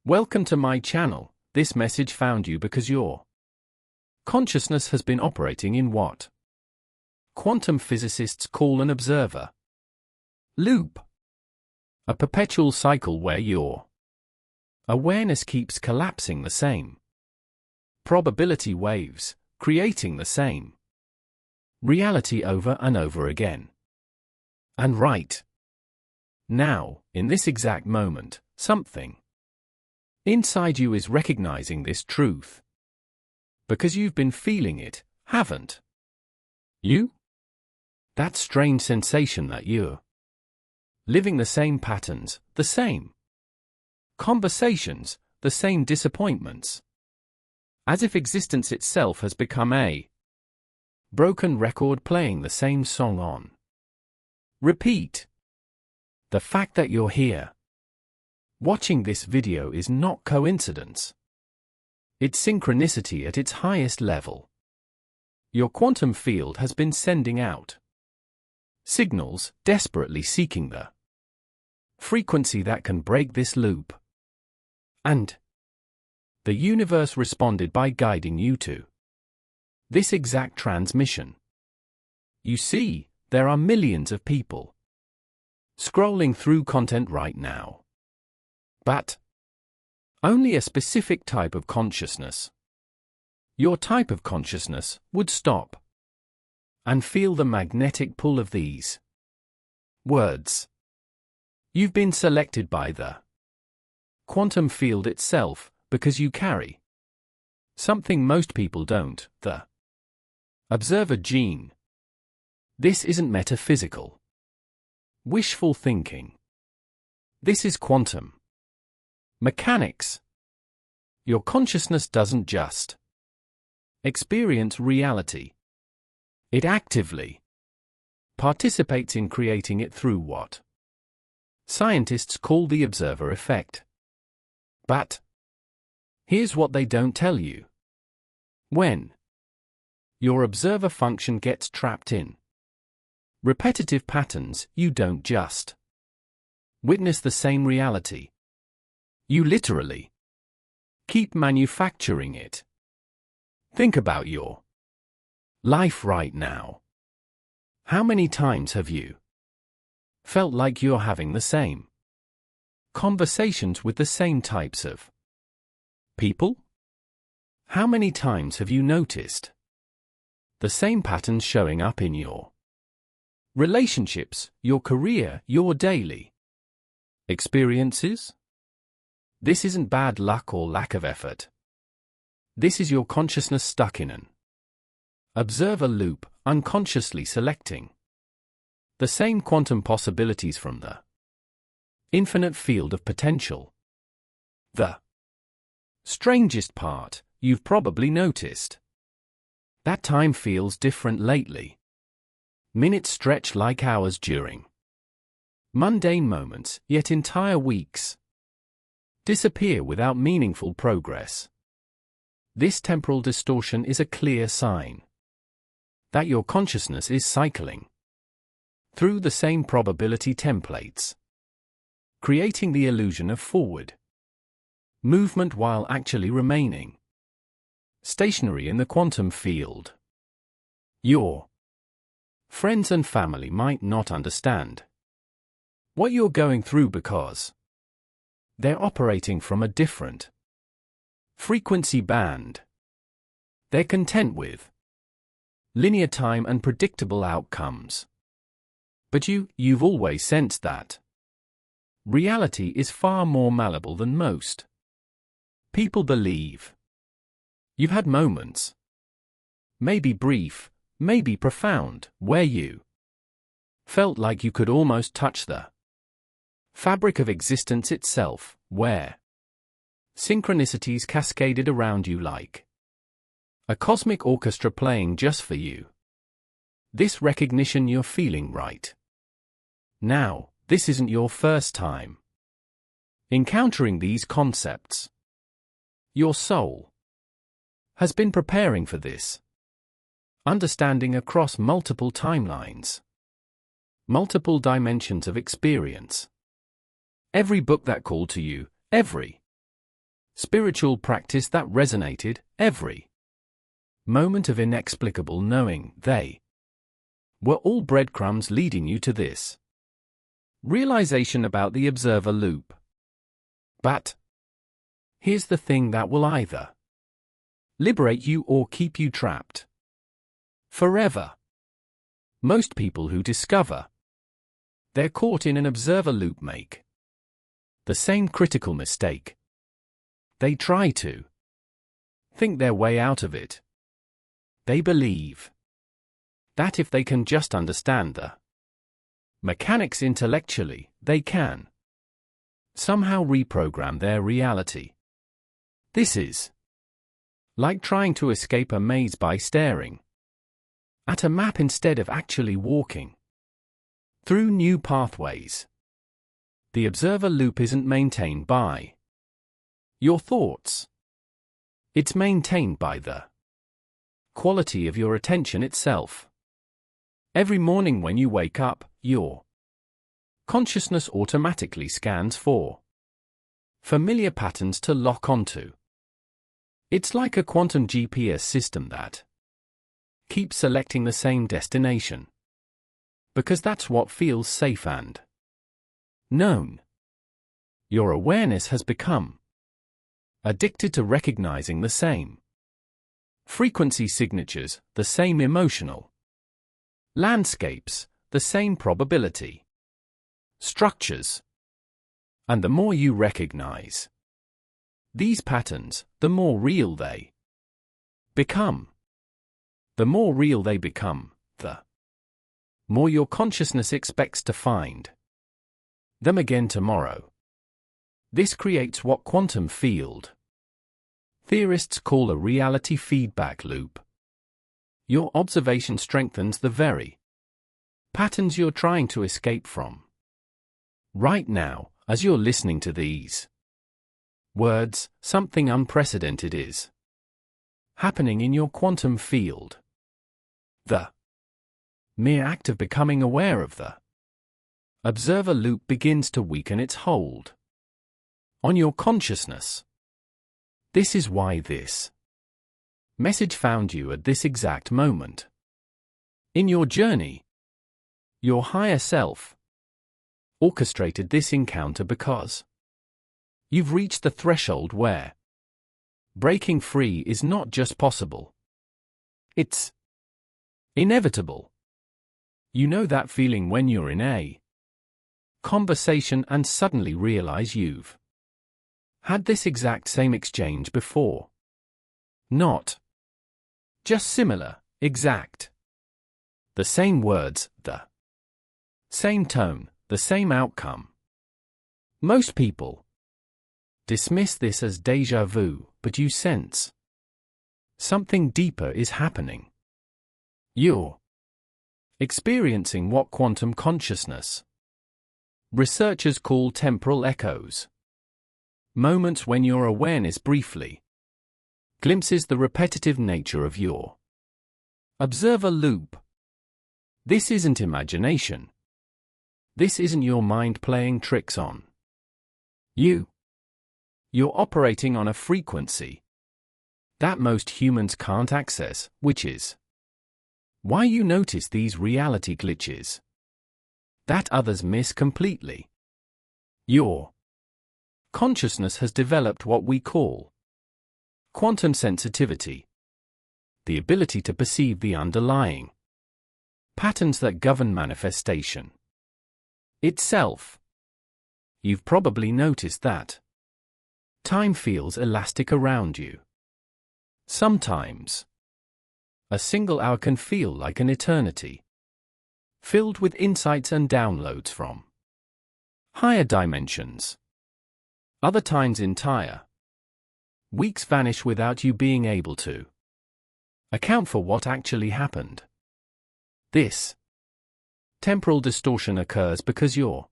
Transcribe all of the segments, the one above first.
Welcome to my channel. This message found you because your consciousness has been operating in what quantum physicists call an observer loop. A perpetual cycle where your awareness keeps collapsing the same probability waves, creating the same reality over and over again. And right now, in this exact moment, something inside you is recognizing this truth. Because you've been feeling it, haven't you? That strange sensation that you're living the same patterns, the same conversations, the same disappointments. As if existence itself has become a broken record playing the same song on repeat. The fact that you're here watching this video is not coincidence. It's synchronicity at its highest level. Your quantum field has been sending out signals, desperately seeking the frequency that can break this loop. And the universe responded by guiding you to this exact transmission. You see, there are millions of people scrolling through content right now. But only a specific type of consciousness, your type of consciousness, would stop and feel the magnetic pull of these words. You've been selected by the quantum field itself because you carry something most people don't, the observer gene. This isn't metaphysical wishful thinking. This is quantum mechanics. Your consciousness doesn't just experience reality. It actively participates in creating it through what scientists call the observer effect. But here's what they don't tell you. When your observer function gets trapped in repetitive patterns, you don't just witness the same reality. You literally keep manufacturing it. Think about your life right now. How many times have you felt like you're having the same conversations with the same types of people? How many times have you noticed the same patterns showing up in your relationships, your career, your daily experiences? This isn't bad luck or lack of effort. This is your consciousness stuck in an observer loop, unconsciously selecting the same quantum possibilities from the infinite field of potential. The strangest part, you've probably noticed that time feels different lately. Minutes stretch like hours during mundane moments, yet entire weeks disappear without meaningful progress. This temporal distortion is a clear sign that your consciousness is cycling through the same probability templates, creating the illusion of forward movement while actually remaining stationary in the quantum field. Your friends and family might not understand what you're going through because they're operating from a different frequency band. They're content with linear time and predictable outcomes. But you've always sensed that reality is far more malleable than most people believe. You've had moments, maybe brief, maybe profound, where you felt like you could almost touch the fabric of existence itself, where synchronicities cascaded around you like a cosmic orchestra playing just for you. This recognition you're feeling right now, this isn't your first time encountering these concepts. Your soul has been preparing for this understanding across multiple timelines, multiple dimensions of experience. Every book that called to you, every Spiritual practice that resonated, every moment of inexplicable knowing they were all breadcrumbs leading you to this realization about the observer loop. But here's the thing that will either liberate you or keep you trapped forever. Most people who discover they're caught in an observer loop make the same critical mistake. They try to think their way out of it. They believe that if they can just understand the mechanics intellectually, they can somehow reprogram their reality. This is like trying to escape a maze by staring at a map instead of actually walking through new pathways. The observer loop isn't maintained by your thoughts. It's maintained by the quality of your attention itself. Every morning when you wake up, your consciousness automatically scans for familiar patterns to lock onto. It's like a quantum GPS system that keeps selecting the same destination, because that's what feels safe and known. Your awareness has become addicted to recognizing the same frequency signatures, the same emotional landscapes, the same probability structures. And the more you recognize these patterns, the more real they become. The more real they become, the more your consciousness expects to find them again tomorrow. This creates what quantum field theorists call a reality feedback loop. Your observation strengthens the very patterns you're trying to escape from. Right now, as you're listening to these words, something unprecedented is happening in your quantum field. The mere act of becoming aware of the observer loop begins to weaken its hold on your consciousness. This is why this message found you at this exact moment in your journey. Your higher self orchestrated this encounter because you've reached the threshold where breaking free is not just possible, it's inevitable. You know that feeling when you're in a conversation and suddenly realize you've had this exact same exchange before. Not just similar, exact. The same words, the same tone, the same outcome. Most people dismiss this as déjà vu, but you sense something deeper is happening. You're experiencing what quantum consciousness researchers call temporal echoes. Moments when your awareness briefly glimpses the repetitive nature of your observer loop. This isn't imagination. This isn't your mind playing tricks on you. You're operating on a frequency that most humans can't access, which is why you notice these reality glitches that others miss completely. Your consciousness has developed what we call quantum sensitivity, the ability to perceive the underlying patterns that govern manifestation itself. You've probably noticed that time feels elastic around you. Sometimes a single hour can feel like an eternity, filled with insights and downloads from higher dimensions. Other times entire weeks vanish without you being able to account for what actually happened. This temporal distortion occurs because your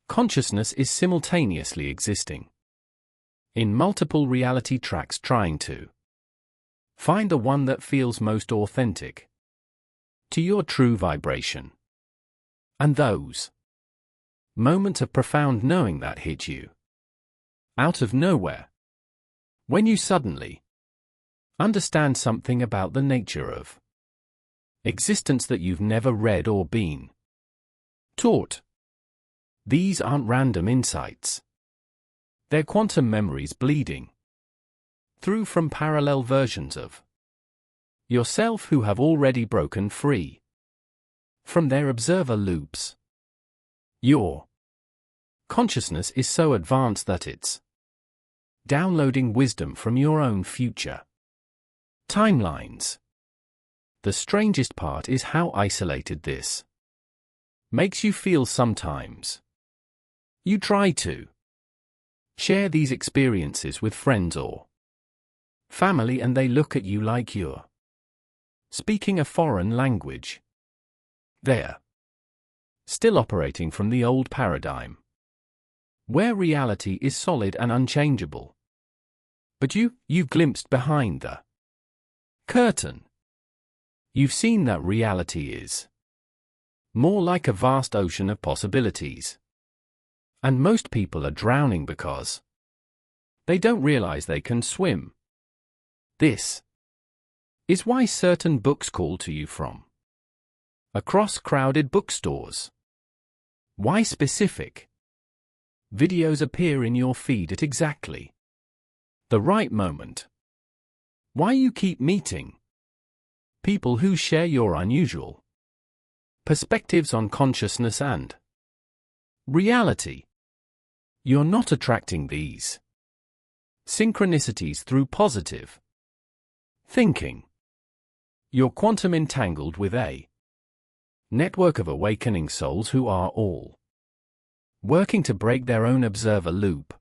consciousness is simultaneously existing in multiple reality tracks, trying to find the one that feels most authentic to your true vibration. And those moments of profound knowing that hit you out of nowhere When you suddenly understand something about the nature of existence that you've never read or been taught. These aren't random insights. They're quantum memories bleeding through from parallel versions of yourself who have already broken free from their observer loops. Your consciousness is so advanced that it's downloading wisdom from your own future timelines. The strangest part is how isolated this makes you feel sometimes. You try to share these experiences with friends or family and they look at you like you're speaking a foreign language. They're still operating from the old paradigm, where reality is solid and unchangeable. But you've glimpsed behind the curtain. You've seen that reality is more like a vast ocean of possibilities. And most people are drowning because they don't realize they can swim. This is why certain books call to you from across crowded bookstores. Why specific videos appear in your feed at exactly the right moment. Why you keep meeting people who share your unusual perspectives on consciousness and reality. You're not attracting these synchronicities through positive thinking. You're quantum entangled with a network of awakening souls who are all working to break their own observer loop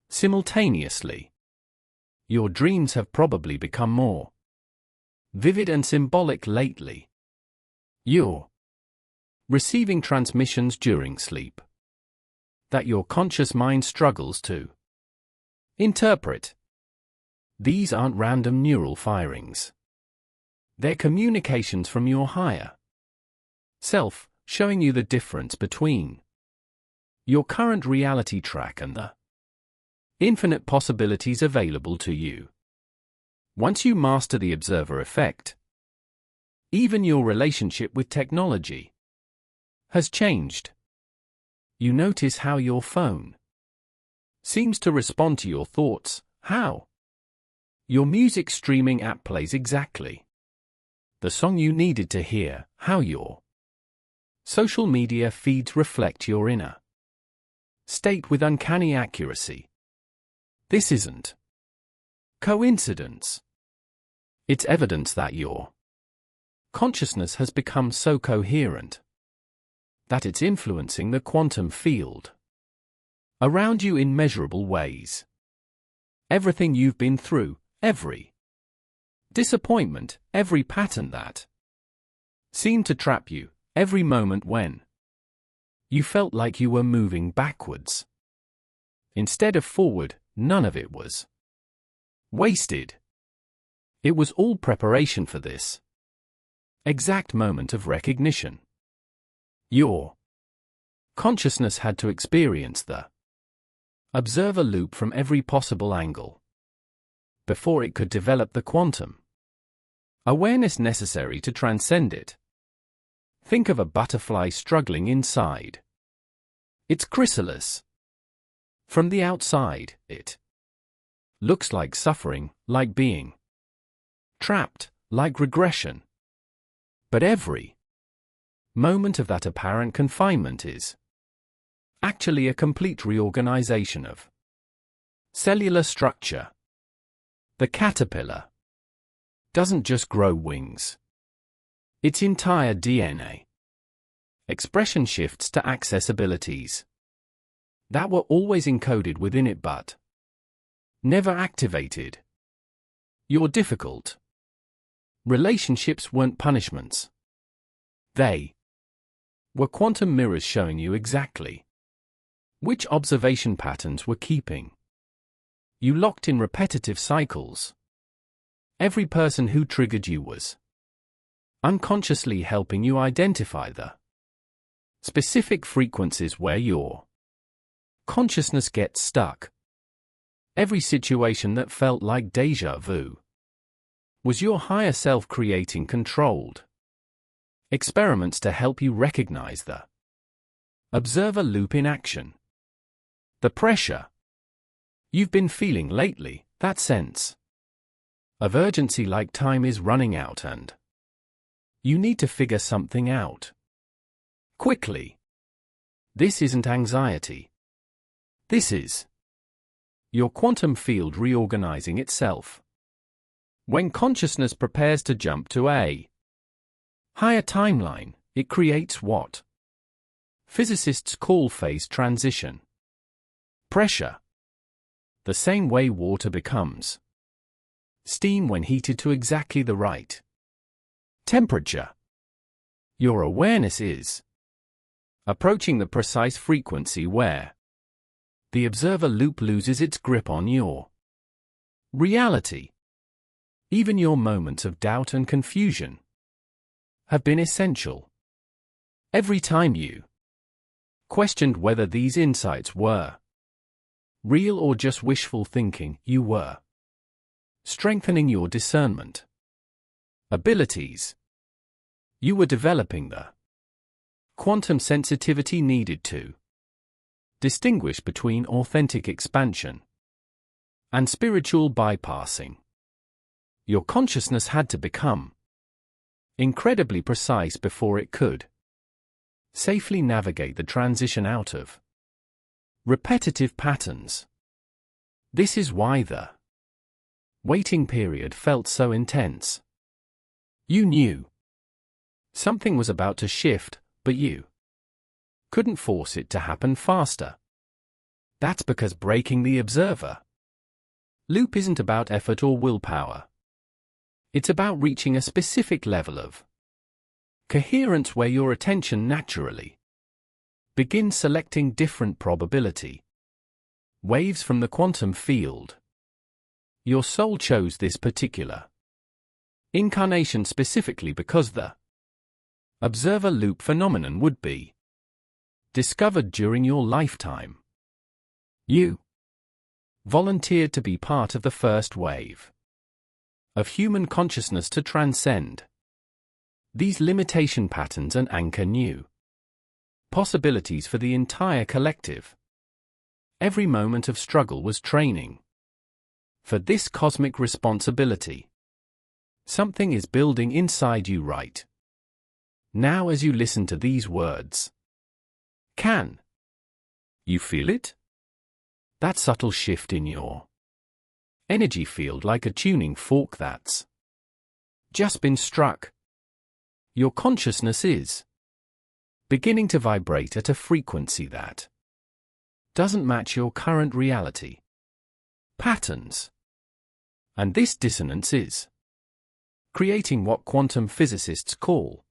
simultaneously. Your dreams have probably become more vivid and symbolic lately. You're receiving transmissions during sleep that your conscious mind struggles to interpret. These aren't random neural firings. They're communications from your higher self, showing you the difference between your current reality track and the infinite possibilities available to you. Once you master the observer effect, even your relationship with technology has changed. You notice how your phone seems to respond to your thoughts, how your music streaming app plays exactly the song you needed to hear, how your social media feeds reflect your inner state with uncanny accuracy. This isn't coincidence. It's evidence that your consciousness has become so coherent that it's influencing the quantum field around you in measurable ways. Everything you've been through, every disappointment, every pattern that seemed to trap you, every moment when you felt like you were moving backwards instead of forward, none of it was wasted. It was all preparation for this exact moment of recognition. Your consciousness had to experience the observer loop from every possible angle before it could develop the quantum awareness necessary to transcend it. Think of a butterfly struggling inside its chrysalis. From the outside, it looks like suffering, like being trapped, like regression. But every moment of that apparent confinement is actually a complete reorganization of cellular structure. The caterpillar doesn't just grow wings. Its entire DNA expression shifts to access abilities that were always encoded within it but never activated. Your difficult relationships weren't punishments. They were quantum mirrors showing you exactly which observation patterns were keeping you locked in repetitive cycles. Every person who triggered you was unconsciously helping you identify the specific frequencies where your consciousness gets stuck. Every situation that felt like déjà vu was your higher self creating controlled experiments to help you recognize the observer loop in action. The pressure you've been feeling lately, that sense of urgency like time is running out and you need to figure something out quickly. This isn't anxiety. This is your quantum field reorganizing itself. When consciousness prepares to jump to a higher timeline, it creates what physicists call phase transition. Pressure. The same way water becomes steam when heated to exactly the right temperature. Your awareness is approaching the precise frequency where the observer loop loses its grip on your reality. Even your moments of doubt and confusion have been essential. Every time you questioned whether these insights were real or just wishful thinking, you were strengthening your discernment abilities. You were developing the quantum sensitivity needed to distinguish between authentic expansion and spiritual bypassing. Your consciousness had to become incredibly precise before it could safely navigate the transition out of repetitive patterns. This is why the waiting period felt so intense. You knew something was about to shift, but you couldn't force it to happen faster. That's because breaking the observer loop isn't about effort or willpower. It's about reaching a specific level of coherence where your attention naturally begins selecting different probability waves from the quantum field. Your soul chose this particular incarnation specifically because the observer loop phenomenon would be discovered during your lifetime. You volunteered to be part of the first wave of human consciousness to transcend these limitation patterns and anchor new possibilities for the entire collective. Every moment of struggle was training for this cosmic responsibility. Something is building inside you right now as you listen to these words. Can you feel it? That subtle shift in your energy field, like a tuning fork that's just been struck. Your consciousness is beginning to vibrate at a frequency that doesn't match your current reality patterns. And this dissonance is creating what quantum physicists call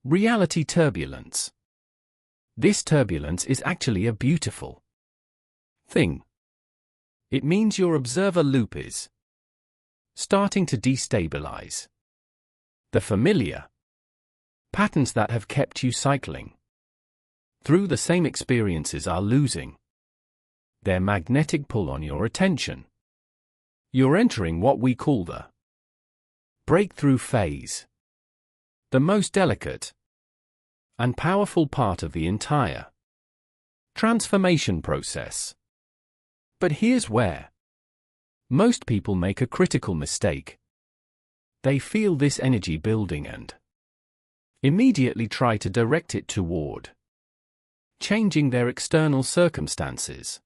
reality turbulence. This turbulence is actually a beautiful thing. It means your observer loop is starting to destabilize. The familiar patterns that have kept you cycling through the same experiences are losing their magnetic pull on your attention. You're entering what we call the breakthrough phase, the most delicate and powerful part of the entire transformation process. But here's where most people make a critical mistake. They feel this energy building and immediately try to direct it toward changing their external circumstances.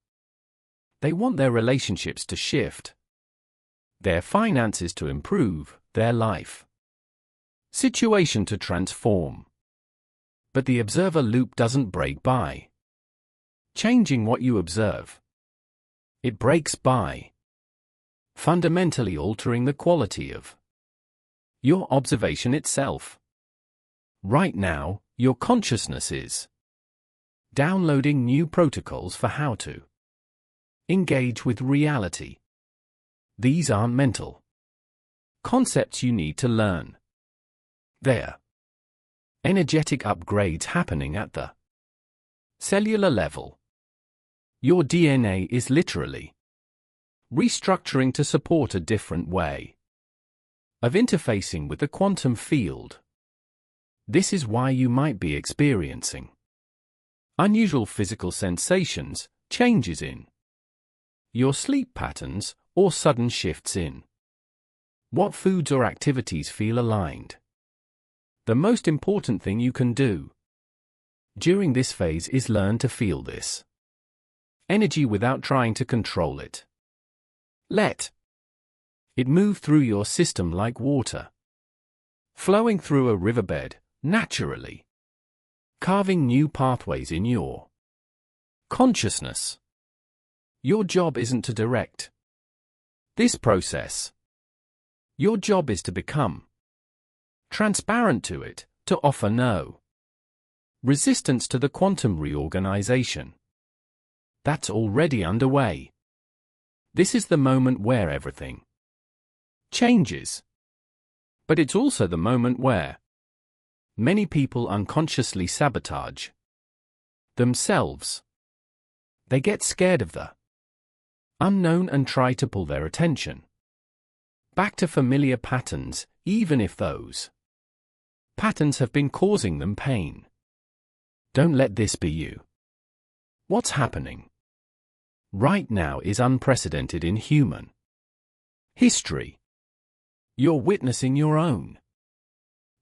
They want their relationships to shift, their finances to improve, their life situation to transform. But the observer loop doesn't break by changing what you observe. It breaks by fundamentally altering the quality of your observation itself. Right now, your consciousness is downloading new protocols for how to engage with reality. These aren't mental concepts you need to learn. They're energetic upgrades happening at the cellular level. Your DNA is literally restructuring to support a different way of interfacing with the quantum field. This is why you might be experiencing unusual physical sensations, changes in your sleep patterns, or sudden shifts in what foods or activities feel aligned. The most important thing you can do during this phase is learn to feel this energy without trying to control it. Let it move through your system like water, flowing through a riverbed, naturally, carving new pathways in your consciousness. Your job isn't to direct this process. Your job is to become transparent to it, to offer no resistance to the quantum reorganization that's already underway. This is the moment where everything changes. But it's also the moment where many people unconsciously sabotage themselves. They get scared of the unknown and try to pull their attention back to familiar patterns, even if those patterns have been causing them pain. Don't let this be you. What's happening right now is unprecedented in human history. You're witnessing your own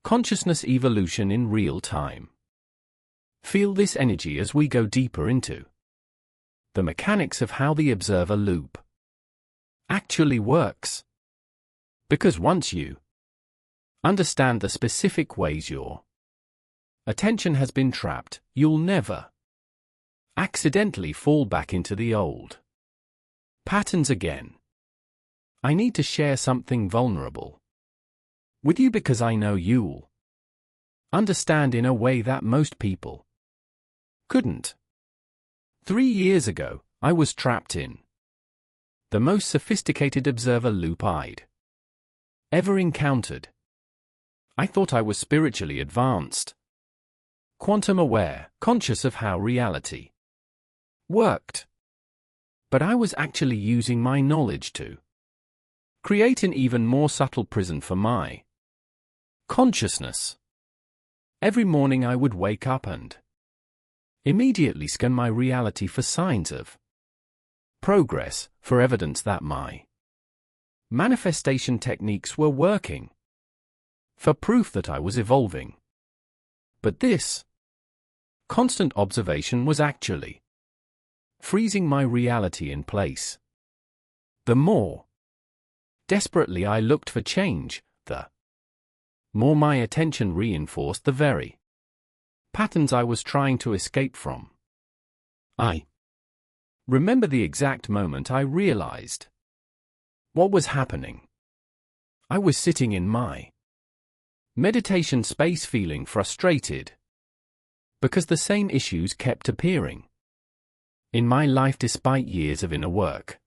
consciousness evolution in real time. Feel this energy as we go deeper into the mechanics of how the observer loop actually works. Because once you understand the specific ways your attention has been trapped, you'll never accidentally fall back into the old patterns again. I need to share something vulnerable with you because I know you'll understand in a way that most people couldn't. 3 years ago, I was trapped in the most sophisticated observer loop I'd ever encountered. I thought I was spiritually advanced, quantum aware, conscious of how reality worked. But I was actually using my knowledge to create an even more subtle prison for my consciousness. Every morning I would wake up and immediately scan my reality for signs of progress, for evidence that my manifestation techniques were working, for proof that I was evolving. But this constant observation was actually freezing my reality in place. The more desperately I looked for change, the more my attention reinforced the very patterns I was trying to escape from. I remember the exact moment I realized what was happening. I was sitting in my meditation space feeling frustrated because the same issues kept appearing in my life despite years of inner work.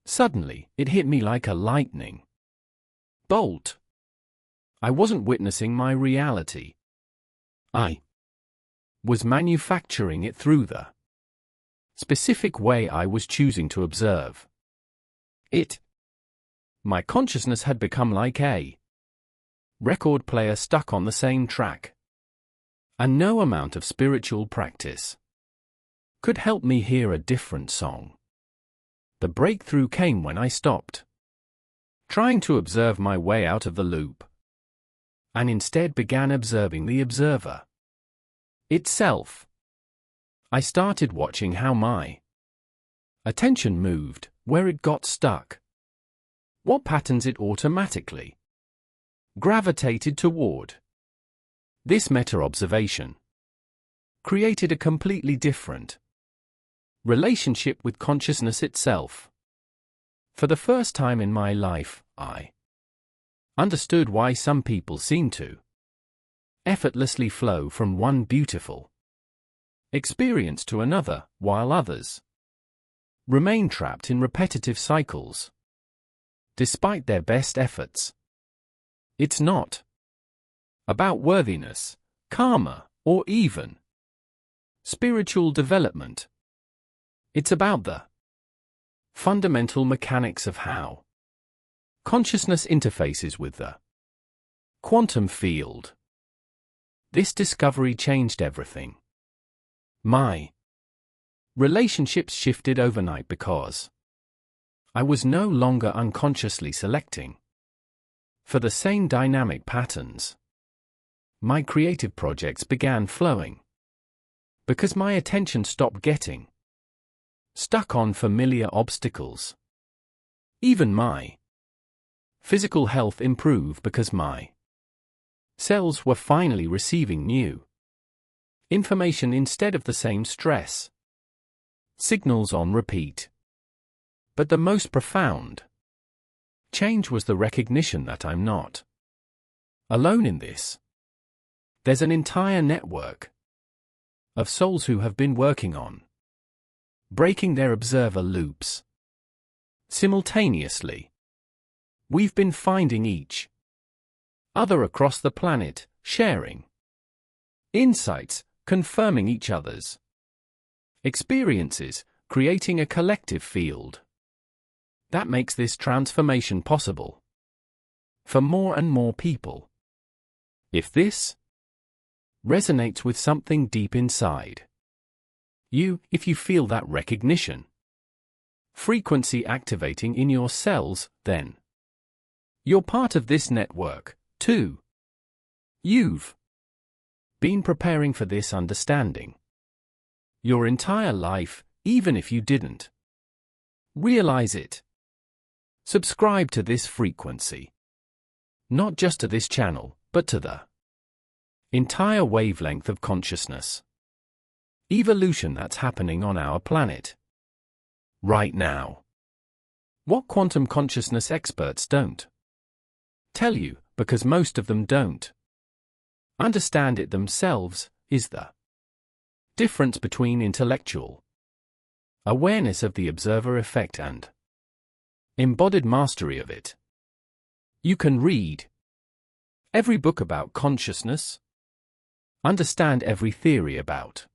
Suddenly, it hit me like a lightning bolt. I wasn't witnessing my reality. I was manufacturing it through the specific way I was choosing to observe it. My consciousness had become like a record player stuck on the same track, and no amount of spiritual practice could help me hear a different song. The breakthrough came when I stopped trying to observe my way out of the loop, and instead began observing the observer itself. I started watching how my attention moved, where it got stuck, what patterns it automatically gravitated toward. This meta-observation created a completely different relationship with consciousness itself. For the first time in my life, I understood why some people seem to effortlessly flow from one beautiful experience to another, while others remain trapped in repetitive cycles despite their best efforts. It's not about worthiness, karma, or even spiritual development. It's about the Fundamental mechanics of how consciousness interfaces with the quantum field. This discovery changed everything. My relationships shifted overnight because I was no longer unconsciously selecting for the same dynamic patterns. My creative projects began flowing because my attention stopped getting stuck on familiar obstacles. Even my physical health improved because my cells were finally receiving new information instead of the same stress signals on repeat. But the most profound change was the recognition that I'm not alone in this. There's an entire network of souls who have been working on breaking their observer loops simultaneously. We've been finding each other across the planet, sharing insights, confirming each other's experiences, creating a collective field that makes this transformation possible for more and more people. If this resonates with something deep inside you, if you feel that recognition frequency activating in your cells, then you're part of this network, too. You've been preparing for this understanding your entire life, even if you didn't realize it. Subscribe to this frequency. Not just to this channel, but to the entire wavelength of consciousness evolution that's happening on our planet right now. What quantum consciousness experts don't tell you, because most of them don't understand it themselves, is the difference between intellectual awareness of the observer effect and embodied mastery of it. You can read every book about consciousness, understand every theory about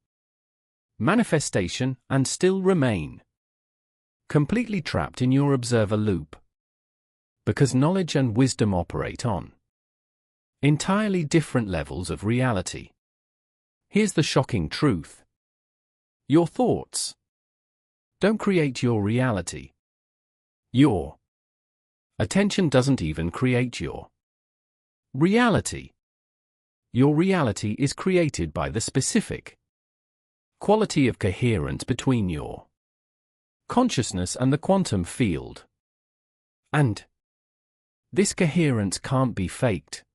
manifestation, and still remain completely trapped in your observer loop. Because knowledge and wisdom operate on entirely different levels of reality. Here's the shocking truth. Your thoughts don't create your reality. Your attention doesn't even create your reality. Your reality is created by the specific quality of coherence between your consciousness and the quantum field. And this coherence can't be faked,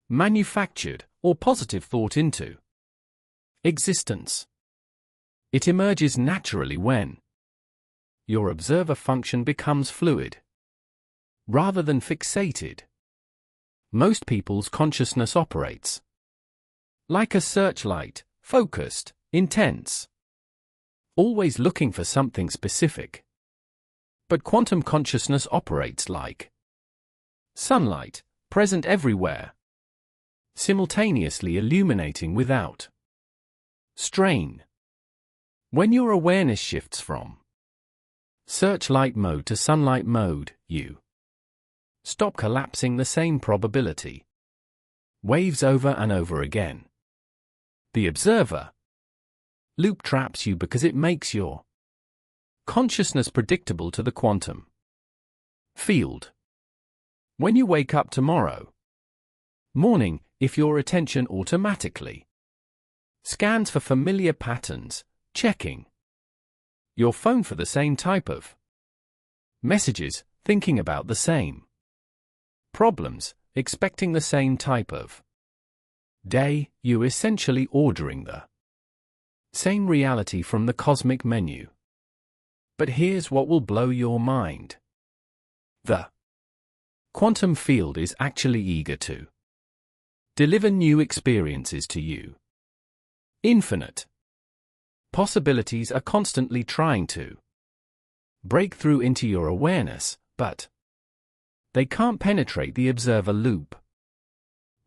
manufactured, or positive thought into existence. It emerges naturally when your observer function becomes fluid rather than fixated. Most people's consciousness operates like a searchlight, focused, intense, always looking for something specific. But quantum consciousness operates like sunlight, present everywhere, simultaneously illuminating without strain. When your awareness shifts from searchlight mode to sunlight mode, you stop collapsing the same probability waves over and over again. The observer loop traps you because it makes your consciousness predictable to the quantum field. When you wake up tomorrow morning, if your attention automatically scans for familiar patterns, checking your phone for the same type of messages, thinking about the same problems, expecting the same type of day, you're essentially ordering the same reality from the cosmic menu. But here's what will blow your mind. The quantum field is actually eager to deliver new experiences to you. Infinite possibilities are constantly trying to break through into your awareness, but they can't penetrate the observer loop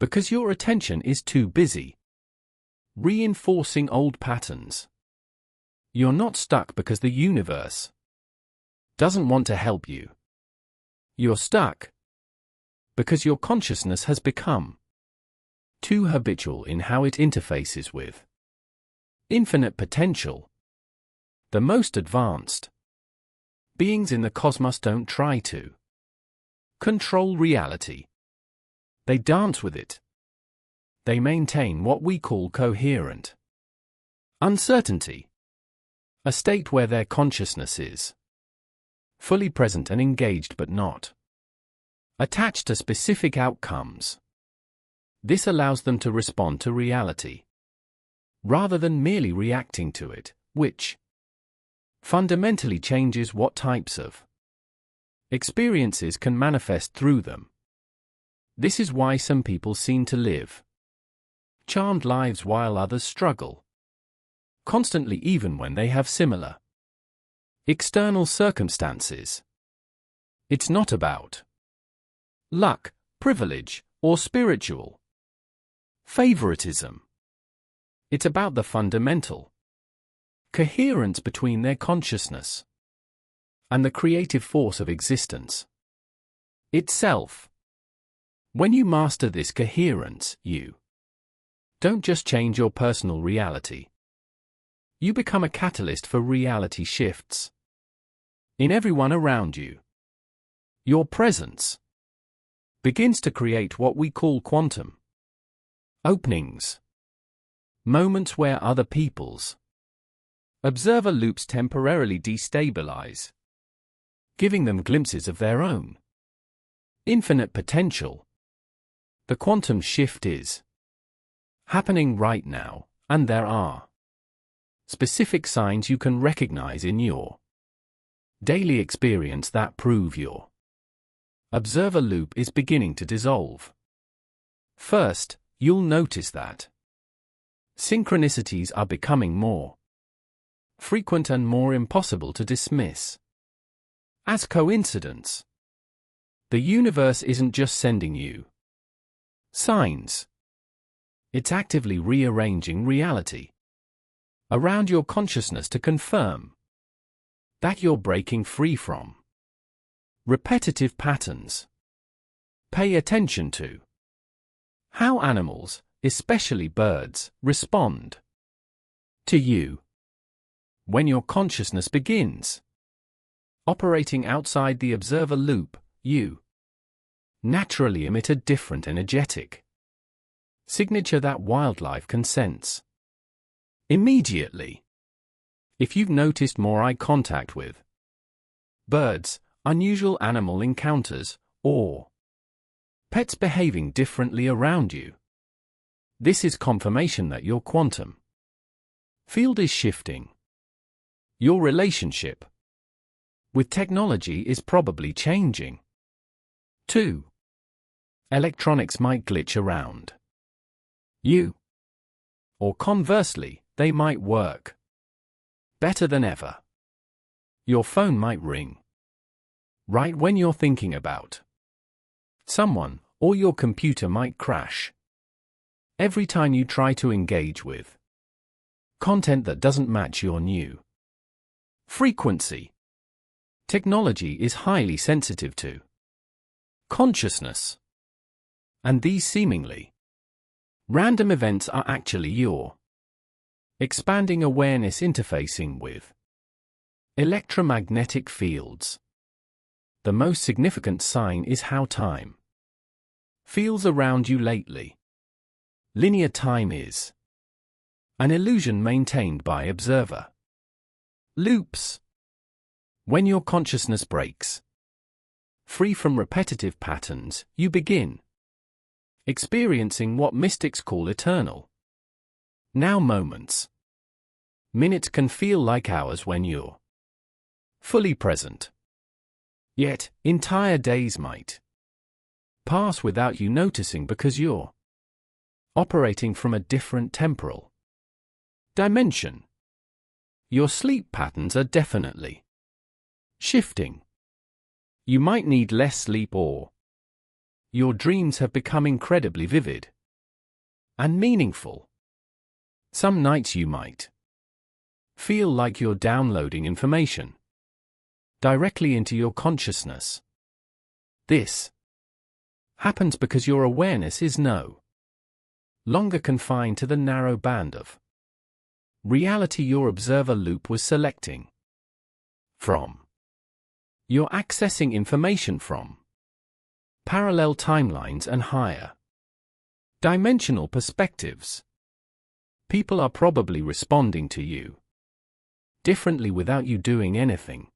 because your attention is too busy reinforcing old patterns. You're not stuck because the universe doesn't want to help you. You're stuck because your consciousness has become too habitual in how it interfaces with infinite potential. The most advanced beings in the cosmos don't try to control reality. They dance with it. They maintain what we call coherent uncertainty, a state where their consciousness is fully present and engaged but not attached to specific outcomes. This allows them to respond to reality rather than merely reacting to it, which fundamentally changes what types of experiences can manifest through them. This is why some people seem to live charmed lives while others struggle constantly, even when they have similar external circumstances. It's not about luck, privilege, or spiritual favoritism. It's about the fundamental coherence between their consciousness and the creative force of existence itself. When you master this coherence, you don't just change your personal reality. You become a catalyst for reality shifts in everyone around you. Your presence begins to create what we call quantum openings, moments where other people's observer loops temporarily destabilize, giving them glimpses of their own infinite potential. The quantum shift is happening right now, and there are specific signs you can recognize in your daily experience that prove your observer loop is beginning to dissolve. First, you'll notice that synchronicities are becoming more frequent and more impossible to dismiss as coincidence. The universe isn't just sending you signs. It's actively rearranging reality around your consciousness to confirm that you're breaking free from repetitive patterns. Pay attention to how animals, especially birds, respond to you. When your consciousness begins operating outside the observer loop, you naturally emit a different energetic signature that wildlife can sense immediately. If you've noticed more eye contact with birds, unusual animal encounters, or pets behaving differently around you, this is confirmation that your quantum field is shifting. Your relationship with technology is probably changing. 2. Electronics might glitch around you. Or conversely, they might work better than ever. Your phone might ring right when you're thinking about someone, or your computer might crash every time you try to engage with content that doesn't match your new frequency. Technology is highly sensitive to consciousness, and these seemingly random events are actually your expanding awareness interfacing with electromagnetic fields. The most significant sign is how time feels around you lately. Linear time is an illusion maintained by observer loops. When your consciousness breaks free from repetitive patterns, you begin experiencing what mystics call eternal now moments. Minutes can feel like hours when you're fully present. Yet, entire days might pass without you noticing because you're operating from a different temporal dimension. Your sleep patterns are definitely shifting. You might need less sleep, or your dreams have become incredibly vivid and meaningful. Some nights you might feel like you're downloading information directly into your consciousness. This happens because your awareness is no longer confined to the narrow band of reality your observer loop was selecting from. You're accessing information from parallel timelines and higher dimensional perspectives. People are probably responding to you differently without you doing anything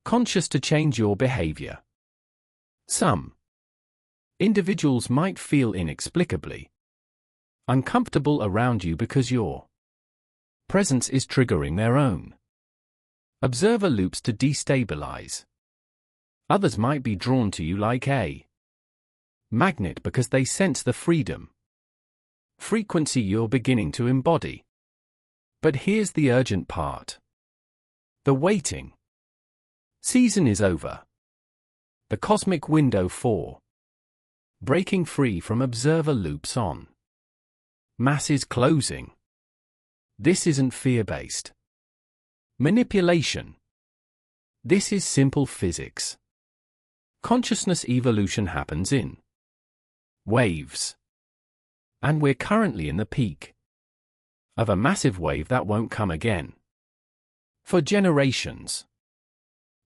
conscious to change your behavior. Some individuals might feel inexplicably uncomfortable around you because your presence is triggering their own observer loops to destabilize. Others might be drawn to you like a magnet because they sense the frequency you're beginning to embody. But here's the urgent part. The waiting season is over. The cosmic window for breaking free from observer loops on mass is closing. This isn't fear-based manipulation. This is simple physics. Consciousness evolution happens in waves. And we're currently in the peak of a massive wave that won't come again for generations.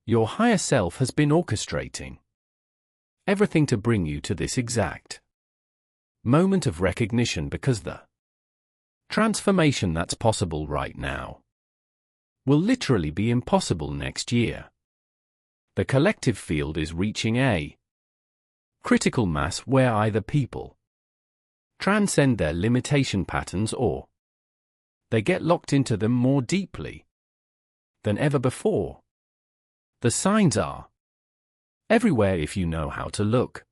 Your higher self has been orchestrating everything to bring you to this exact moment of recognition, because the transformation that's possible right now will literally be impossible next year. The collective field is reaching a critical mass where either people transcend their limitation patterns or they get locked into them more deeply than ever before. The signs are everywhere if you know how to look.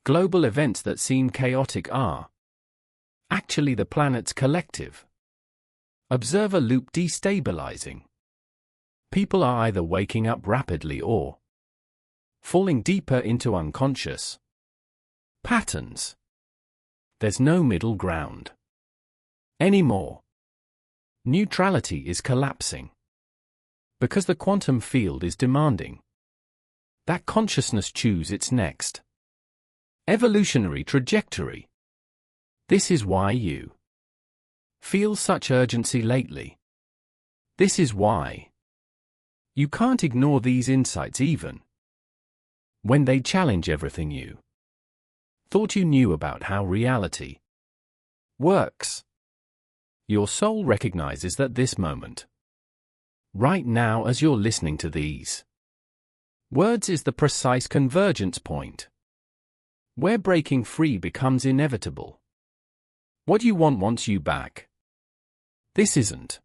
Global events that seem chaotic are actually the planet's collective observer loop destabilizing. People are either waking up rapidly or falling deeper into unconscious patterns. There's no middle ground anymore. Neutrality is collapsing because the quantum field is demanding that consciousness choose its next evolutionary trajectory. This is why you feel such urgency lately. This is why you can't ignore these insights even when they challenge everything you thought you knew about how reality works. Your soul recognizes that this moment, right now as you're listening to these words, is the precise convergence point where breaking free becomes inevitable. What you want wants you back. This isn't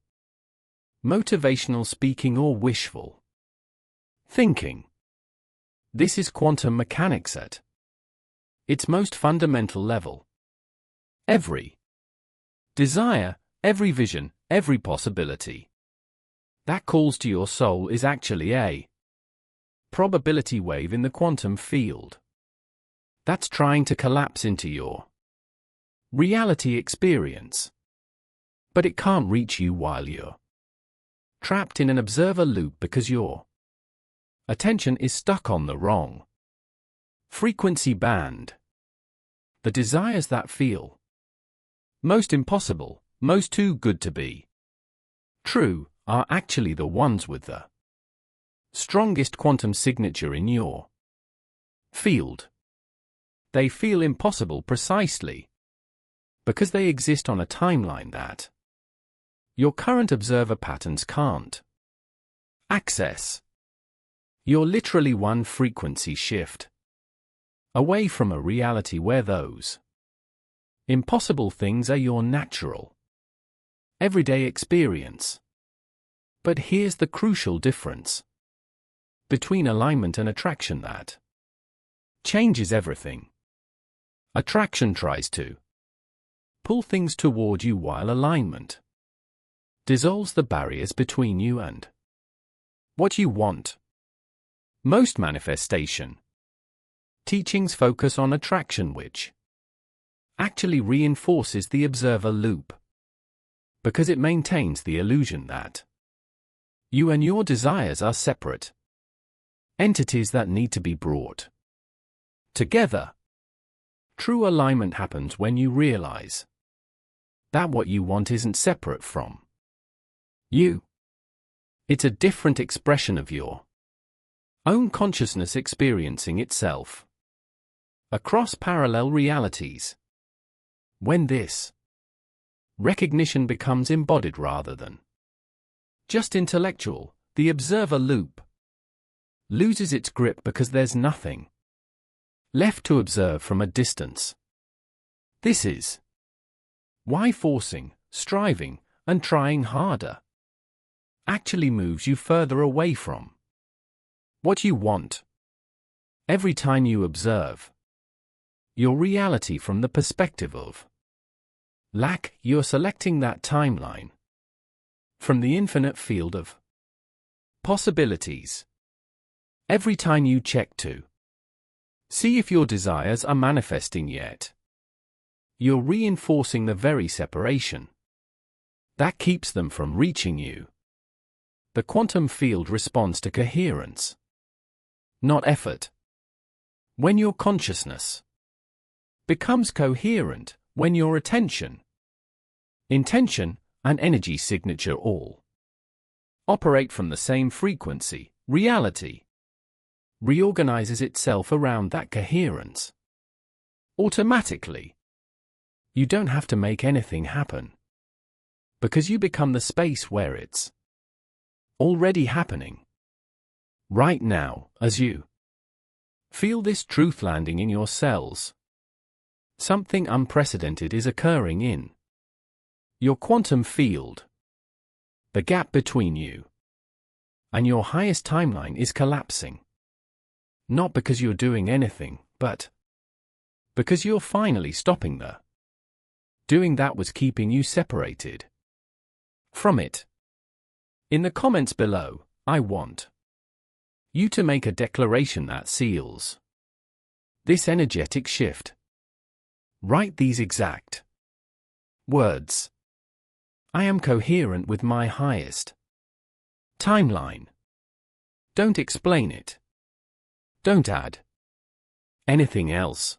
motivational speaking or wishful thinking. This is quantum mechanics at its most fundamental level. Every desire, every vision, every possibility that calls to your soul is actually a probability wave in the quantum field that's trying to collapse into your reality experience. But it can't reach you while you're trapped in an observer loop because your attention is stuck on the wrong frequency band. The desires that feel most impossible, most too good to be true, are actually the ones with the strongest quantum signature in your field. They feel impossible precisely because they exist on a timeline that your current observer patterns can't access. You're literally one frequency shift away from a reality where those impossible things are your natural, everyday experience. But here's the crucial difference between alignment and attraction that changes everything. Attraction tries to pull things toward you, while alignment dissolves the barriers between you and what you want. Most manifestation teachings focus on attraction, which actually reinforces the observer loop because it maintains the illusion that You and your desires are separate entities that need to be brought together. True alignment happens when you realize that what you want isn't separate from you. It's a different expression of your own consciousness experiencing itself across parallel realities. When this recognition becomes embodied rather than just intellectual, the observer loop loses its grip because there's nothing left to observe from a distance. This is why forcing, striving, and trying harder actually moves you further away from what you want. Every time you observe your reality from the perspective of lack, you're selecting that timeline from the infinite field of possibilities. Every time you check to see if your desires are manifesting yet, you're reinforcing the very separation that keeps them from reaching you. The quantum field responds to coherence, not effort. When your consciousness becomes coherent, when your attention, intention, and energy signature all operate from the same frequency, reality reorganizes itself around that coherence. Automatically. You don't have to make anything happen, because you become the space where it's already happening. Right now, as you feel this truth landing in your cells, something unprecedented is occurring in your quantum field. The gap between you and your highest timeline is collapsing. Not because you're doing anything, but because you're finally stopping the doing that was keeping you separated from it. In the comments below, I want you to make a declaration that seals this energetic shift. Write these exact words. I am coherent with my highest timeline. Don't explain it. Don't add anything else.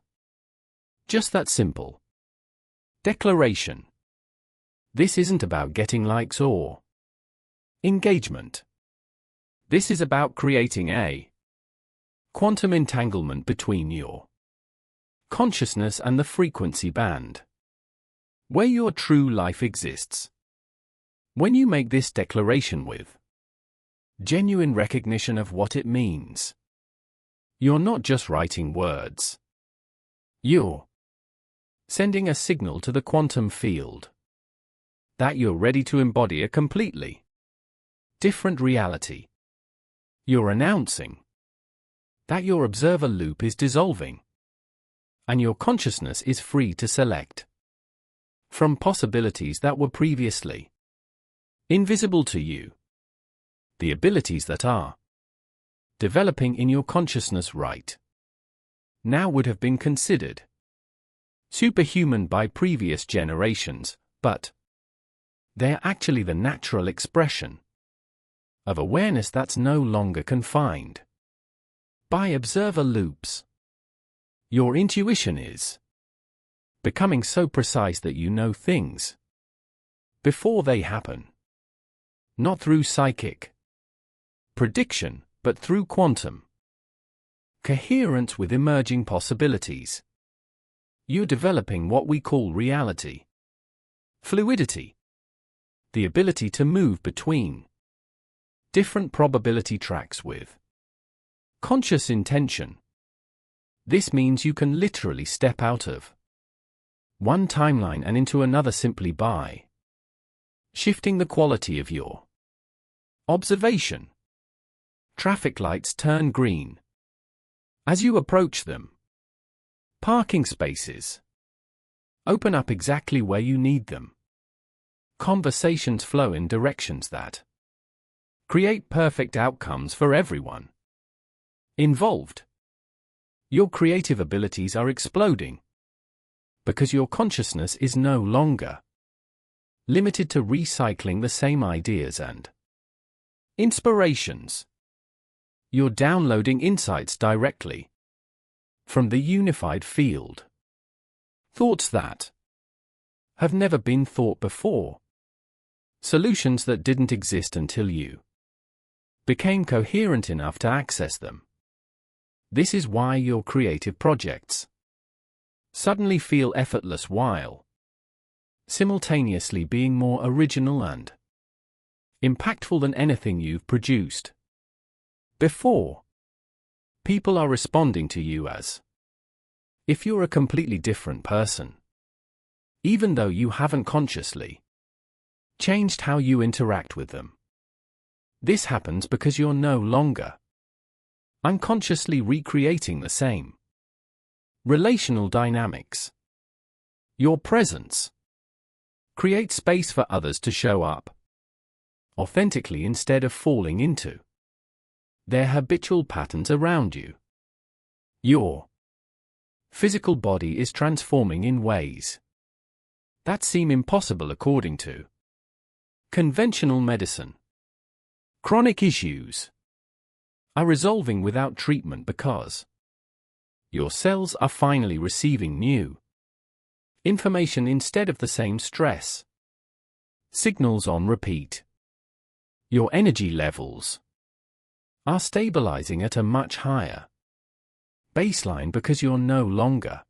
Just that simple declaration. This isn't about getting likes or engagement. This is about creating a quantum entanglement between your consciousness and the frequency band where your true life exists. When you make this declaration with genuine recognition of what it means, you're not just writing words. You're sending a signal to the quantum field that you're ready to embody a completely different reality. You're announcing that your observer loop is dissolving, and your consciousness is free to select from possibilities that were previously invisible to you. The abilities that are developing in your consciousness right now would have been considered superhuman by previous generations, but they're actually the natural expression of awareness that's no longer confined by observer loops. Your intuition is becoming so precise that you know things before they happen. Not through psychic prediction, but through quantum coherence with emerging possibilities. You're developing what we call reality fluidity, the ability to move between different probability tracks with conscious intention. This means you can literally step out of one timeline and into another simply by shifting the quality of your observation. Traffic lights turn green as you approach them. Parking spaces open up exactly where you need them. Conversations flow in directions that create perfect outcomes for everyone involved. Your creative abilities are exploding because your consciousness is no longer limited to recycling the same ideas and Inspirations. You're downloading insights directly from the unified field. Thoughts that have never been thought before. Solutions that didn't exist until you became coherent enough to access them. This is why your creative projects suddenly feel effortless while simultaneously being more original and impactful than anything you've produced before. People are responding to you as if you're a completely different person, even though you haven't consciously changed how you interact with them. This happens because you're no longer unconsciously recreating the same relational dynamics. Your presence creates space for others to show up authentically instead of falling into their habitual patterns around you. Your physical body is transforming in ways that seem impossible according to conventional medicine. Chronic issues are resolving without treatment because your cells are finally receiving new information instead of the same stress signals on repeat. Your energy levels are stabilizing at a much higher baseline because you're no longer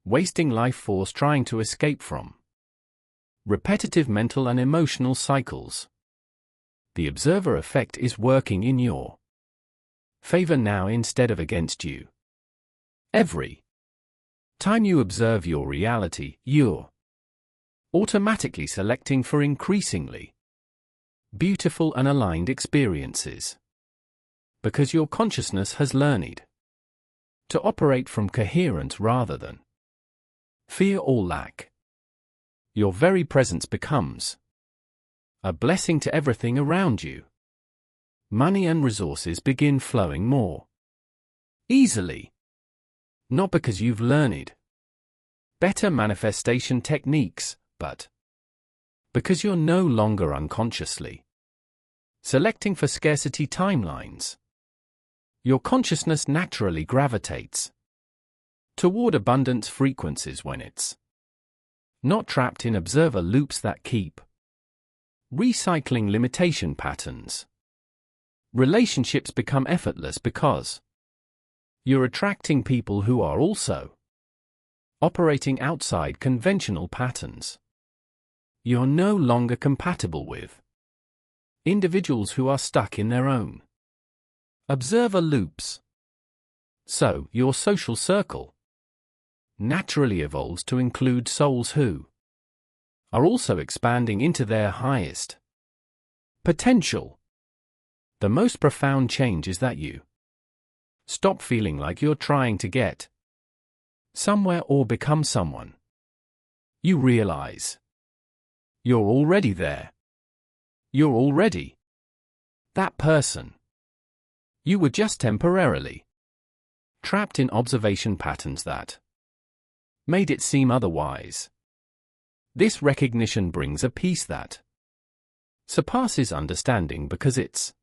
wasting life force trying to escape from repetitive mental and emotional cycles. The observer effect is working in your favor now instead of against you. Every time you observe your reality, you're automatically selecting for increasingly beautiful and aligned experiences, because your consciousness has learned to operate from coherence rather than fear or lack. Your very presence becomes a blessing to everything around you. Money and resources begin flowing more easily, not because you've learned better manifestation techniques, but because you're no longer unconsciously selecting for scarcity timelines. Your consciousness naturally gravitates toward abundance frequencies when it's not trapped in observer loops that keep recycling limitation patterns. Relationships become effortless because you're attracting people who are also operating outside conventional patterns. You're no longer compatible with individuals who are stuck in their own observer loops. So, your social circle naturally evolves to include souls who are also expanding into their highest potential. The most profound change is that you stop feeling like you're trying to get somewhere or become someone. You realize you're already there. You're already that person. You were just temporarily trapped in observation patterns that made it seem otherwise. This recognition brings a peace that surpasses understanding because it's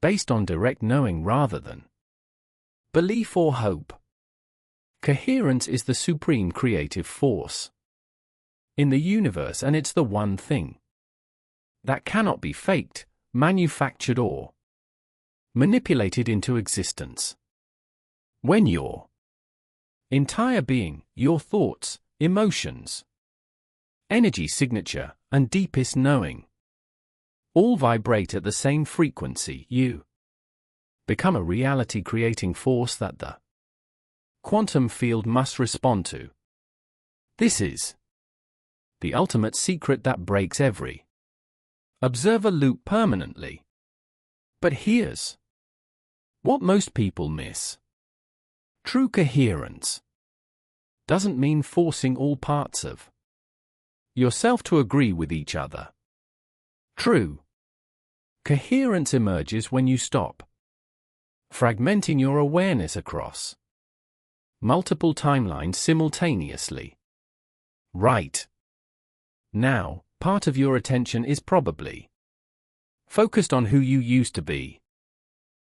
based on direct knowing rather than belief or hope. Coherence is the supreme creative force in the universe, and it's the one thing that cannot be faked, manufactured, or manipulated into existence. When your entire being, your thoughts, emotions, energy signature, and deepest knowing all vibrate at the same frequency, you become a reality-creating force that the quantum field must respond to. This is the ultimate secret that breaks every observer loop permanently. But here's what most people miss. True coherence doesn't mean forcing all parts of yourself to agree with each other. True coherence emerges when you stop fragmenting your awareness across multiple timelines simultaneously. Right now, part of your attention is probably Focused on who you used to be.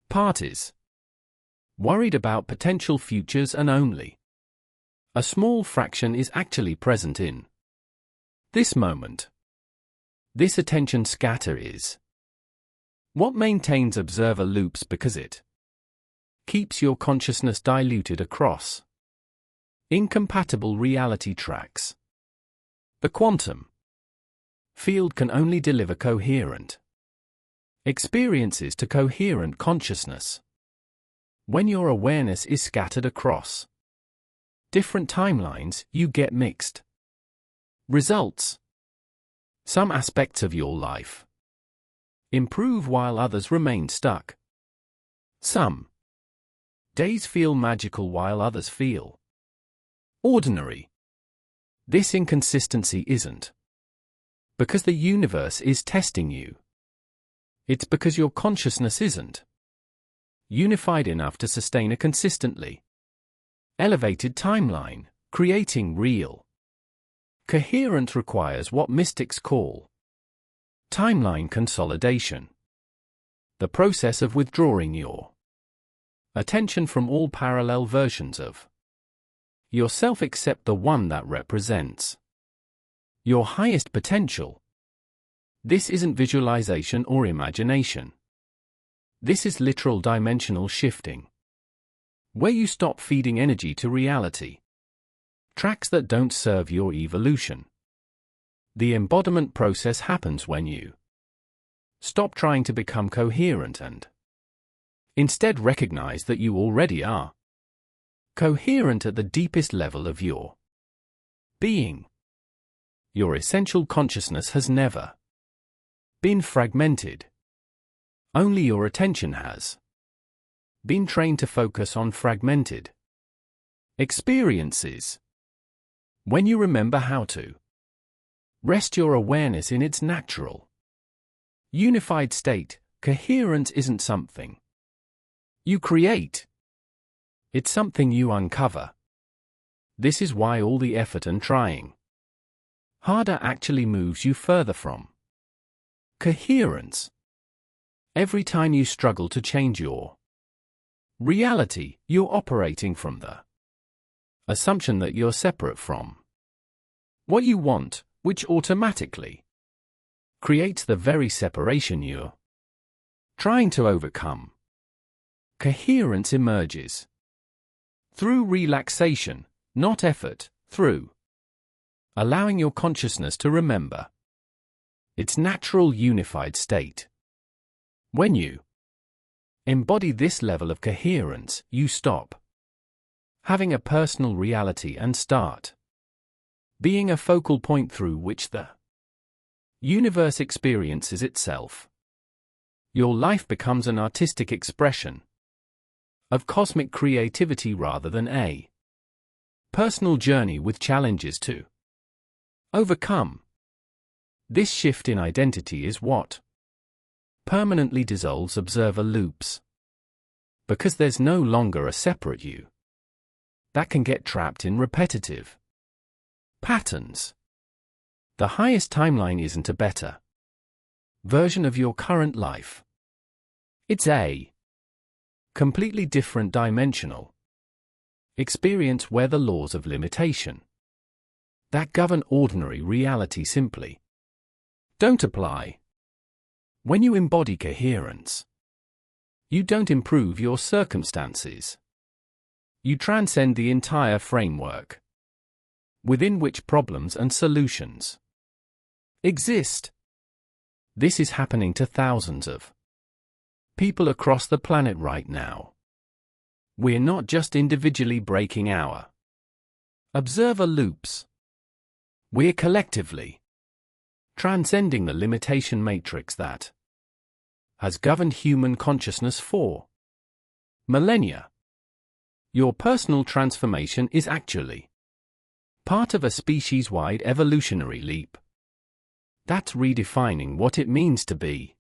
Parties. Worried about potential futures and only a small fraction is actually present in this moment. This attention scatter is what maintains observer loops because it keeps your consciousness diluted across incompatible reality tracks. The quantum field can only deliver coherent experiences to coherent consciousness. When your awareness is scattered across different timelines, you get mixed results. Some aspects of your life improve while others remain stuck. Some days feel magical while others feel ordinary. This inconsistency isn't because the universe is testing you. It's because your consciousness isn't unified enough to sustain a consistently elevated timeline. Creating real coherence requires what mystics call timeline consolidation, the process of withdrawing your attention from all parallel versions of yourself except the one that represents your highest potential. This isn't visualization or imagination. This is literal dimensional shifting, where you stop feeding energy to reality tracks that don't serve your evolution. The embodiment process happens when you stop trying to become coherent and instead recognize that you already are coherent at the deepest level of your being. Your essential consciousness has never been fragmented. Only your attention has been trained to focus on fragmented experiences. When you remember how to rest your awareness in its natural, unified state, coherence isn't something you create. It's something you uncover. This is why all the effort and trying harder actually moves you further from coherence. Every time you struggle to change your reality, you're operating from the assumption that you're separate from what you want, which automatically creates the very separation you're trying to overcome. Coherence emerges through relaxation, not effort, through allowing your consciousness to remember its natural unified state. When you embody this level of coherence, you stop having a personal reality and start being a focal point through which the universe experiences itself. Your life becomes an artistic expression of cosmic creativity rather than a personal journey with challenges to overcome. This shift in identity is what permanently dissolves observer loops, because there's no longer a separate you that can get trapped in repetitive patterns. The highest timeline isn't a better version of your current life. It's a completely different dimensional experience where the laws of limitation that govern ordinary reality simply don't apply. When you embody coherence, you don't improve your circumstances. You transcend the entire framework within which problems and solutions exist. This is happening to thousands of people across the planet right now. We're not just individually breaking our observer loops. We're collectively transcending the limitation matrix that has governed human consciousness for millennia. Your personal transformation is actually part of a species-wide evolutionary leap. That's redefining what it means to be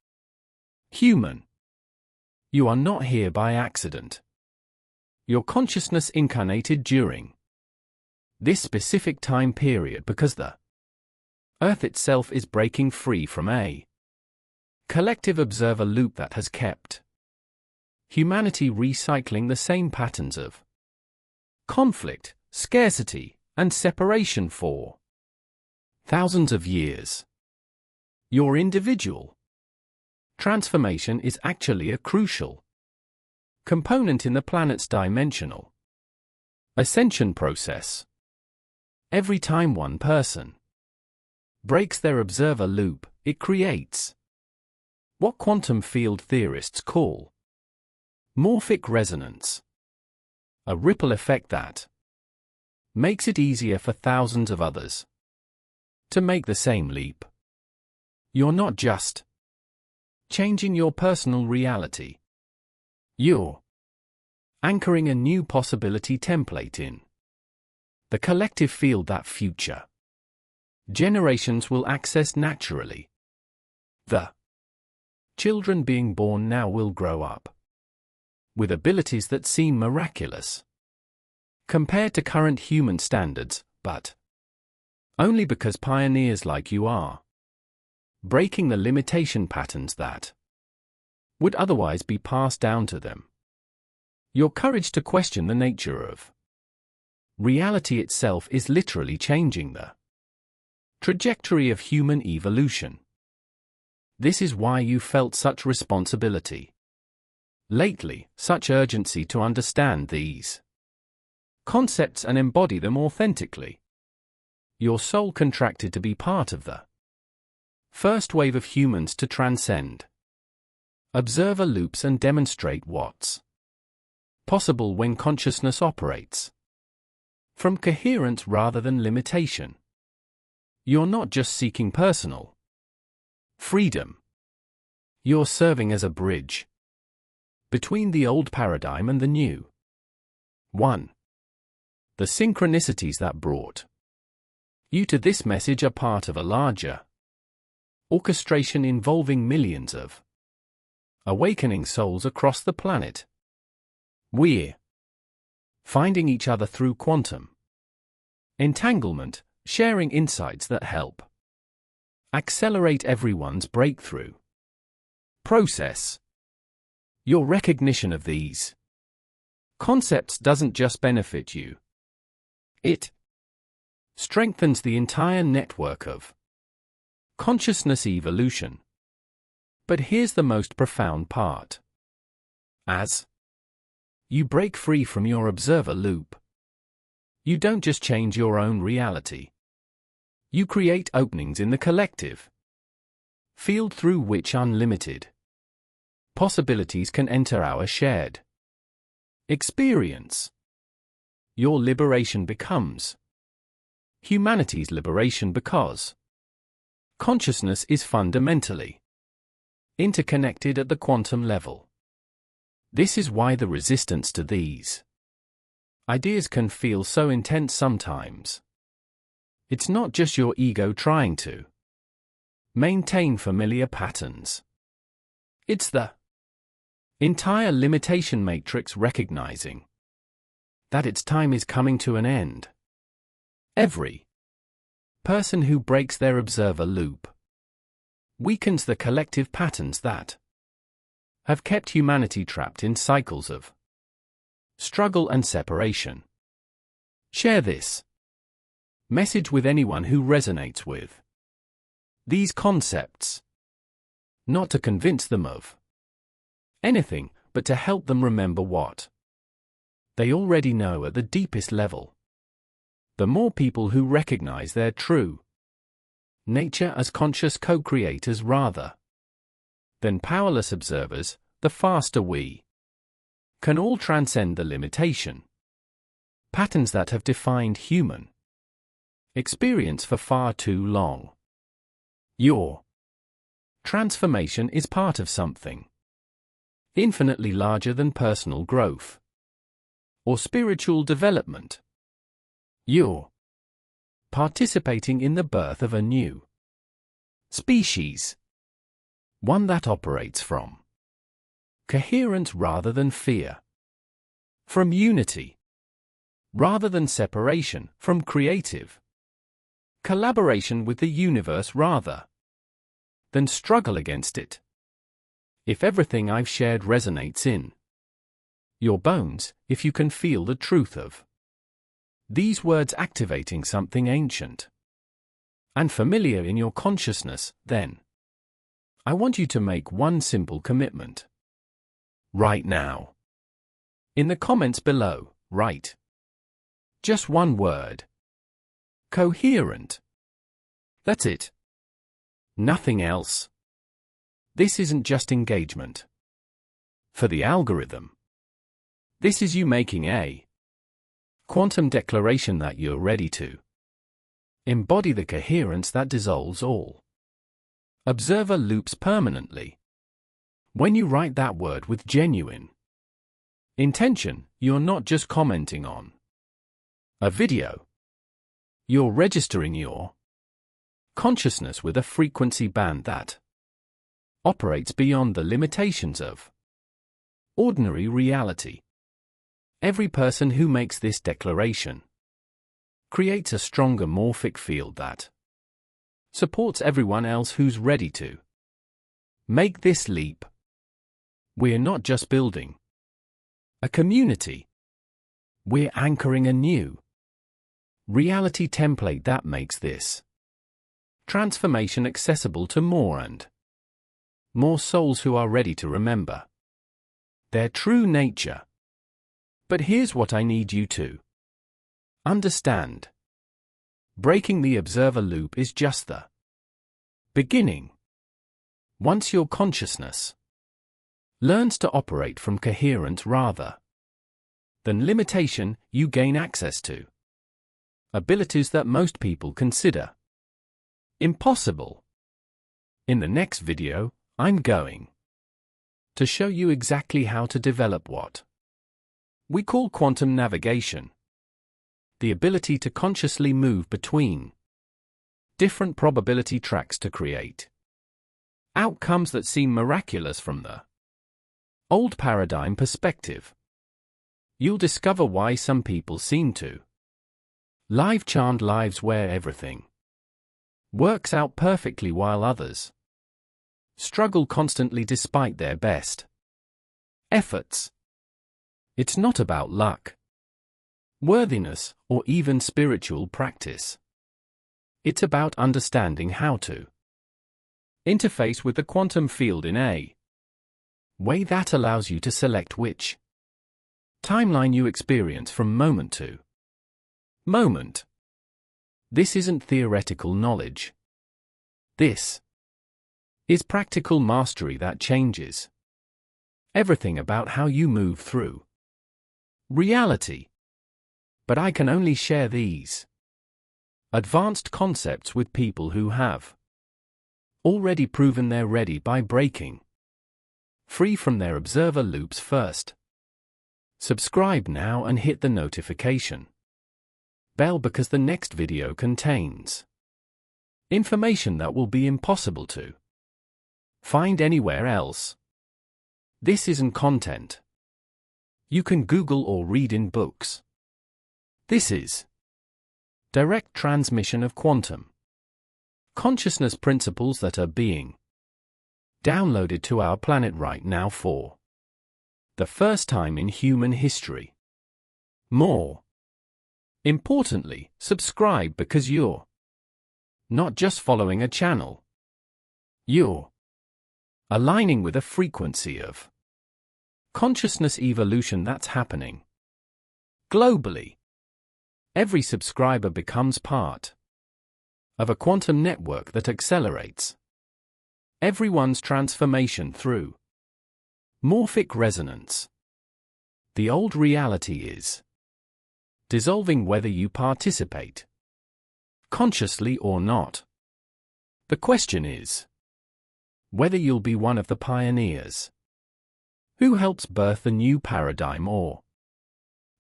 human. You are not here by accident. Your consciousness incarnated during this specific time period because the Earth itself is breaking free from a collective observer loop that has kept humanity recycling the same patterns of conflict, scarcity, and separation for thousands of years. Your individual transformation is actually a crucial component in the planet's dimensional ascension process. Every time one person breaks their observer loop, it creates what quantum field theorists call morphic resonance, a ripple effect that makes it easier for thousands of others to make the same leap. You're not just changing your personal reality. You're anchoring a new possibility template in the collective field that future generations will access naturally. The children being born now will grow up with abilities that seem miraculous compared to current human standards, but only because pioneers like you are breaking the limitation patterns that would otherwise be passed down to them. Your courage to question the nature of reality itself is literally changing the trajectory of human evolution. This is why you felt such responsibility lately, such urgency to understand these concepts and embody them authentically. Your soul contracted to be part of the first wave of humans to transcend observer loops and demonstrate what's possible when consciousness operates from coherence rather than limitation. You're not just seeking personal freedom. You're serving as a bridge between the old paradigm and the new one. The synchronicities that brought you to this message are part of a larger orchestration involving millions of awakening souls across the planet. We're finding each other through quantum entanglement, sharing insights that help accelerate everyone's breakthrough process. Your recognition of these concepts doesn't just benefit you. It strengthens the entire network of consciousness evolution. But here's the most profound part. As you break free from your observer loop, you don't just change your own reality. You create openings in the collective field through which unlimited possibilities can enter our shared experience. Your liberation becomes humanity's liberation because consciousness is fundamentally interconnected at the quantum level. This is why the resistance to these ideas can feel so intense sometimes. It's not just your ego trying to maintain familiar patterns. It's the entire limitation matrix recognizing that its time is coming to an end. Every person who breaks their observer loop weakens the collective patterns that have kept humanity trapped in cycles of struggle and separation. Share this message with anyone who resonates with these concepts, not to convince them of anything, but to help them remember what they already know at the deepest level. The more people who recognize their true nature as conscious co-creators rather than powerless observers, the faster we can all transcend the limitation patterns that have defined human experience for far too long. Your transformation is part of something infinitely larger than personal growth or spiritual development. You're participating in the birth of a new species, one that operates from coherence rather than fear, from unity rather than separation, from creative collaboration with the universe rather than struggle against it. If everything I've shared resonates in your bones, if you can feel the truth of these words activating something ancient and familiar in your consciousness, then I want you to make one simple commitment. Right now. In the comments below, write just one word. Coherent. That's it. Nothing else. This isn't just engagement for the algorithm. This is you making a quantum declaration that you're ready to embody the coherence that dissolves all observer loops permanently. When you write that word with genuine intention, you're not just commenting on a video. You're registering your consciousness with a frequency band that operates beyond the limitations of ordinary reality. Every person who makes this declaration creates a stronger morphic field that supports everyone else who's ready to make this leap. We're not just building a community. We're anchoring a new reality template that makes this transformation accessible to more and more souls who are ready to remember their true nature. But here's what I need you to understand. Breaking the observer loop is just the beginning. Once your consciousness learns to operate from coherence rather than limitation, you gain access to abilities that most people consider impossible. In the next video, I'm going to show you exactly how to develop what we call quantum navigation, the ability to consciously move between different probability tracks to create outcomes that seem miraculous from the old paradigm perspective. You'll discover why some people seem to live charmed lives where everything works out perfectly while others struggle constantly despite their best efforts. It's not about luck, worthiness, or even spiritual practice. It's about understanding how to interface with the quantum field in a way that allows you to select which timeline you experience from moment to moment. This isn't theoretical knowledge. This is practical mastery that changes everything about how you move through reality. But I can only share these advanced concepts with people who have already proven they're ready by breaking free from their observer loops first. Subscribe now and hit the notification bell because the next video contains information that will be impossible to find anywhere else. This isn't content you can Google or read in books. This is direct transmission of quantum consciousness principles that are being downloaded to our planet right now for the first time in human history. More importantly, subscribe because you're not just following a channel. You're aligning with a frequency of consciousness evolution that's happening globally. Every subscriber becomes part of a quantum network that accelerates everyone's transformation through morphic resonance. The old reality is dissolving whether you participate consciously or not. The question is whether you'll be one of the pioneers who helps birth a new paradigm or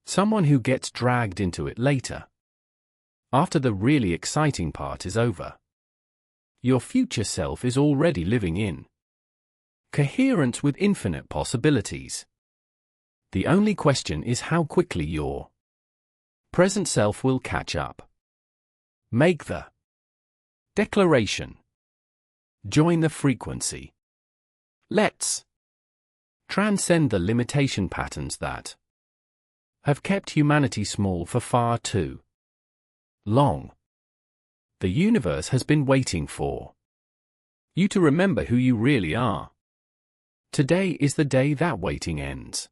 someone who gets dragged into it later, after the really exciting part is over. Your future self is already living in coherence with infinite possibilities. The only question is how quickly your present self will catch up. Make the declaration. Join the frequency. Let's Transcend the limitation patterns that have kept humanity small for far too long. The universe has been waiting for you to remember who you really are. Today is the day that waiting ends.